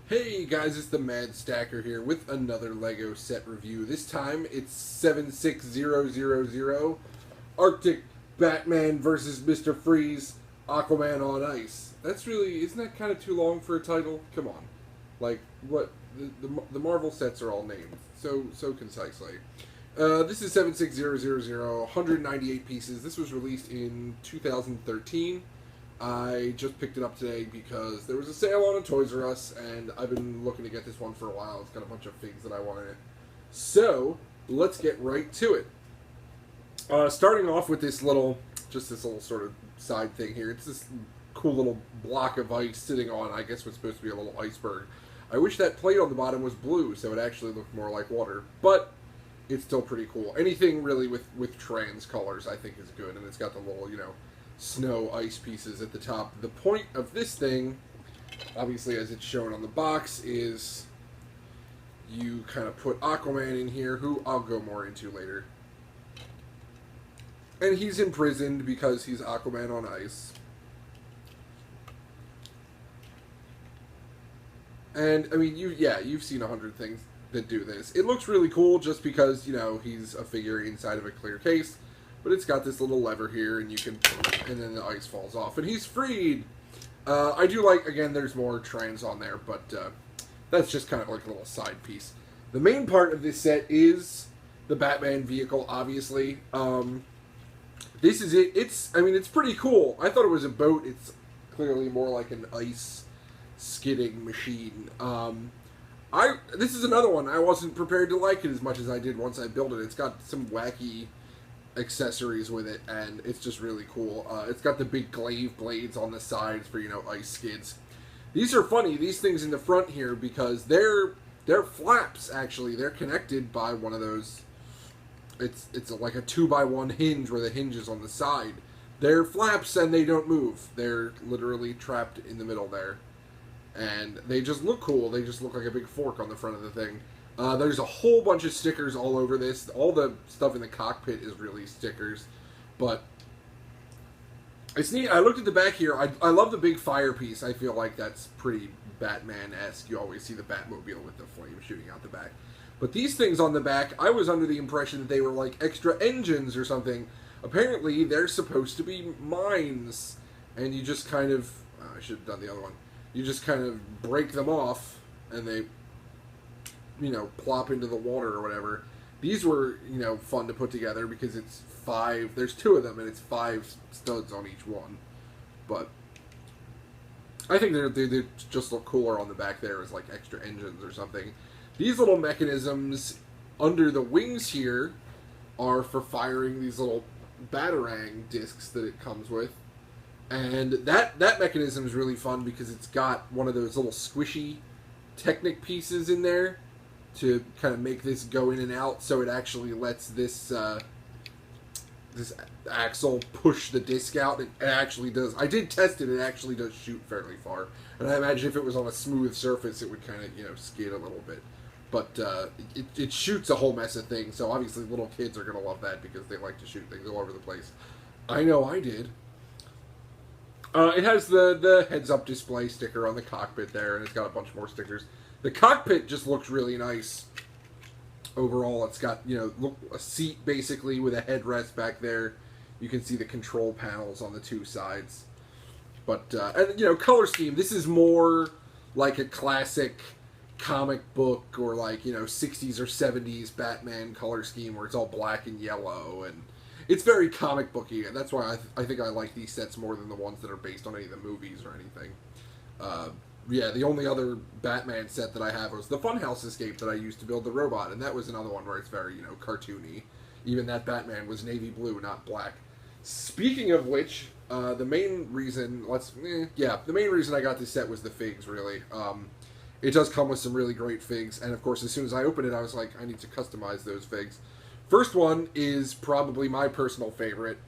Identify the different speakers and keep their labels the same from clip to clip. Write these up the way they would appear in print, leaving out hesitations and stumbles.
Speaker 1: Hey guys, it's the Mad Stacker here with another LEGO set review. This time it's 76000 Arctic Batman versus Mr. Freeze Aquaman on Ice. Isn't that kind of too long for a title? Come on. Like, what? The Marvel sets are all named so concisely. This is 76000, 198 pieces. This was released in 2013. I just picked it up today because there was a sale on a Toys R Us, and I've been looking to get this one for a while. It's got a bunch of figs that I want in it. So, let's get right to it. Starting off with this little sort of side thing here. It's this cool little block of ice sitting on, I guess, what's supposed to be a little iceberg. I wish that plate on the bottom was blue, so it actually looked more like water. But it's still pretty cool. Anything really with trans colors, I think, is good. And it's got the little, snow ice pieces at the top. The point of this thing, obviously as it's shown on the box, is you kind of put Aquaman in here, who I'll go more into later. And he's imprisoned because he's Aquaman on ice. And, I mean, you've seen 100 things that do this. It looks really cool just because, he's a figure inside of a clear case. But it's got this little lever here, and and then the ice falls off, and he's freed! I do like, again, there's more trans on there, but that's just kind of like a little side piece. The main part of this set is the Batman vehicle, obviously. This is it. It's pretty cool. I thought it was a boat. It's clearly more like an ice skidding machine. This is another one. I wasn't prepared to like it as much as I did once I built it. It's got some wacky accessories with it, and it's just really cool. It's got the big glaive blades on the sides for, ice skids. These are funny, these things in the front here, because they're flaps, actually. They're connected by one of those, it's like a 2x1 hinge where the hinge is on the side. They're flaps and they don't move. They're literally trapped in the middle there. And they just look cool. They just look like a big fork on the front of the thing. There's a whole bunch of stickers all over this. All the stuff in the cockpit is really stickers. But it's neat. I looked at the back here. I love the big fire piece. I feel like that's pretty Batman-esque. You always see the Batmobile with the flame shooting out the back. But these things on the back, I was under the impression that they were like extra engines or something. Apparently, they're supposed to be mines. And you just kind of... I should have done the other one. You just kind of break them off, and they... plop into the water or whatever. These were, fun to put together because it's 5, there's 2 of them and it's 5 studs on each one. But I think they just look cooler on the back there as like extra engines or something. These little mechanisms under the wings here are for firing these little batarang discs that it comes with. And that mechanism is really fun because it's got one of those little squishy Technic pieces in there to kind of make this go in and out, so it actually lets this this axle push the disc out. It actually does. I did test it. It actually does shoot fairly far. And I imagine if it was on a smooth surface, it would kind of, skid a little bit. But it shoots a whole mess of things, so obviously little kids are going to love that because they like to shoot things all over the place. I know I did. It has the heads-up display sticker on the cockpit there, and it's got a bunch more stickers. The cockpit just looks really nice. Overall, it's got, a seat basically with a headrest back there. You can see the control panels on the 2 sides. But, and, color scheme. This is more like a classic comic book or like, 60s or 70s Batman color scheme where it's all black and yellow, and it's very comic booky, and that's why I think I like these sets more than the ones that are based on any of the movies or anything. Yeah, the only other Batman set that I have was the Funhouse Escape that I used to build the robot, and that was another one where it's very, cartoony. Even that Batman was navy blue, not black. Speaking of which, the main reason I got this set was the figs, really. It does come with some really great figs, and of course, as soon as I opened it, I was like, I need to customize those figs. First one is probably my personal favorite.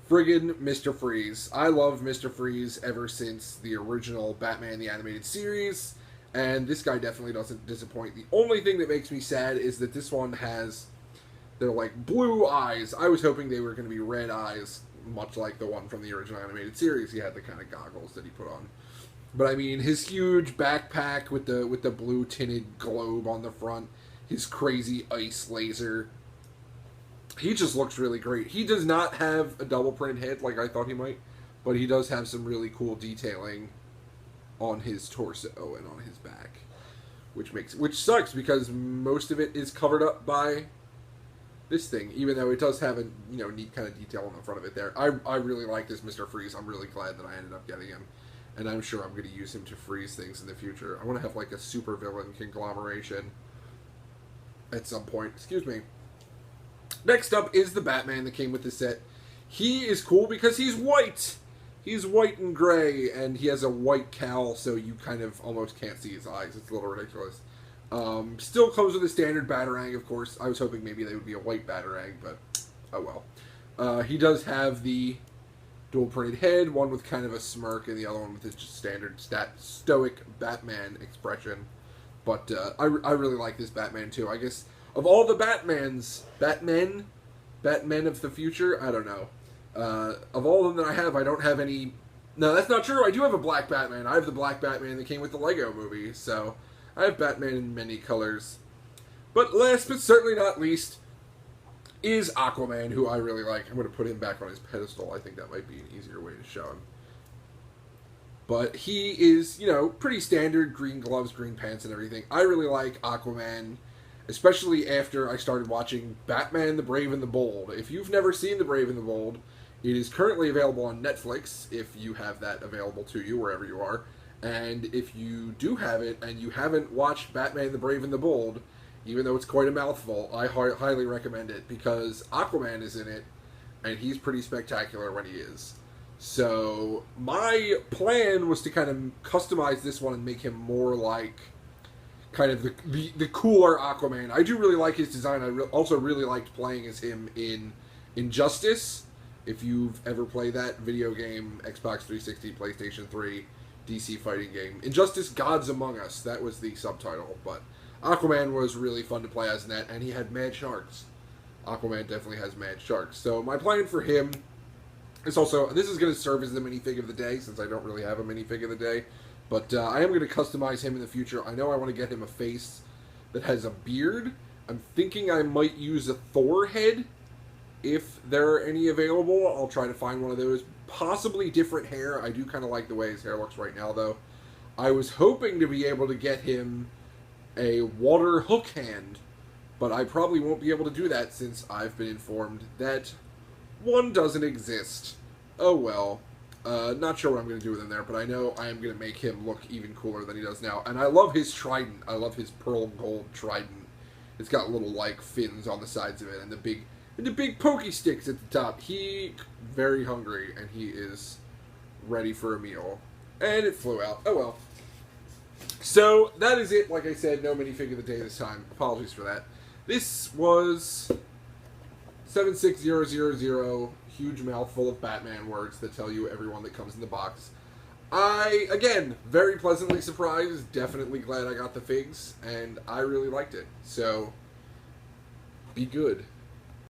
Speaker 1: Friggin' Mr. Freeze. I love Mr. Freeze ever since the original Batman the Animated Series, and this guy definitely doesn't disappoint. The only thing that makes me sad is that this one has, they're like blue eyes. I was hoping they were going to be red eyes, much like the one from the original animated series. He had the kind of goggles that he put on. But I mean, his huge backpack with the blue tinted globe on the front, his crazy ice laser. He just looks really great. He does not have a double printed head like I thought he might, but he does have some really cool detailing on his torso and on his back, which sucks because most of it is covered up by this thing, even though it does have a neat kind of detail on the front of it there. I really like this Mr. Freeze. I'm really glad that I ended up getting him, and I'm sure I'm going to use him to freeze things in the future. I want to have like a super villain conglomeration at some point. Excuse me. Next up is the Batman that came with the set. He is cool because he's white. He's white and gray, and he has a white cowl, so you kind of almost can't see his eyes. It's a little ridiculous. Still comes with a standard Batarang, of course. I was hoping maybe they would be a white Batarang, but oh well. He does have the dual printed head, one with kind of a smirk, and the other one with his just standard stoic Batman expression. But I really like this Batman, too. I guess of all the Batmen of the future, I don't know. Of all of them that I have, I don't have any... No, that's not true. I do have a black Batman. I have the black Batman that came with the Lego movie, so I have Batman in many colors. But last but certainly not least is Aquaman, who I really like. I'm going to put him back on his pedestal. I think that might be an easier way to show him. But he is, pretty standard, green gloves, green pants, and everything. I really like Aquaman, especially after I started watching Batman the Brave and the Bold. If you've never seen The Brave and the Bold, it is currently available on Netflix, if you have that available to you, wherever you are. And if you do have it, and you haven't watched Batman the Brave and the Bold, even though it's quite a mouthful, I highly recommend it, because Aquaman is in it, and he's pretty spectacular when he is. So, my plan was to kind of customize this one and make him more like kind of the cooler Aquaman. I do really like his design. I also really liked playing as him in Injustice. If you've ever played that video game, Xbox 360, PlayStation 3, DC fighting game. Injustice Gods Among Us, that was the subtitle. But Aquaman was really fun to play as in that, and he had mad sharks. Aquaman definitely has mad sharks. So my plan for him is also, this is going to serve as the minifig of the day, since I don't really have a minifig of the day. But I am going to customize him in the future. I know I want to get him a face that has a beard. I'm thinking I might use a Thor head, if there are any available. I'll try to find one of those. Possibly different hair. I do kind of like the way his hair looks right now, though. I was hoping to be able to get him a water hook hand, but I probably won't be able to do that since I've been informed that one doesn't exist. Oh well. Not sure what I'm going to do with him there, but I know I am going to make him look even cooler than he does now. And I love his trident. I love his pearl gold trident. It's got little, like, fins on the sides of it, and the big pokey sticks at the top. He very hungry, and he is ready for a meal. And it flew out. Oh well. So, that is it. Like I said, no minifig of the day this time. Apologies for that. This was 76000, huge mouthful of Batman words that tell you everyone that comes in the box. Again, very pleasantly surprised. Definitely glad I got the figs, and I really liked it. So, be good.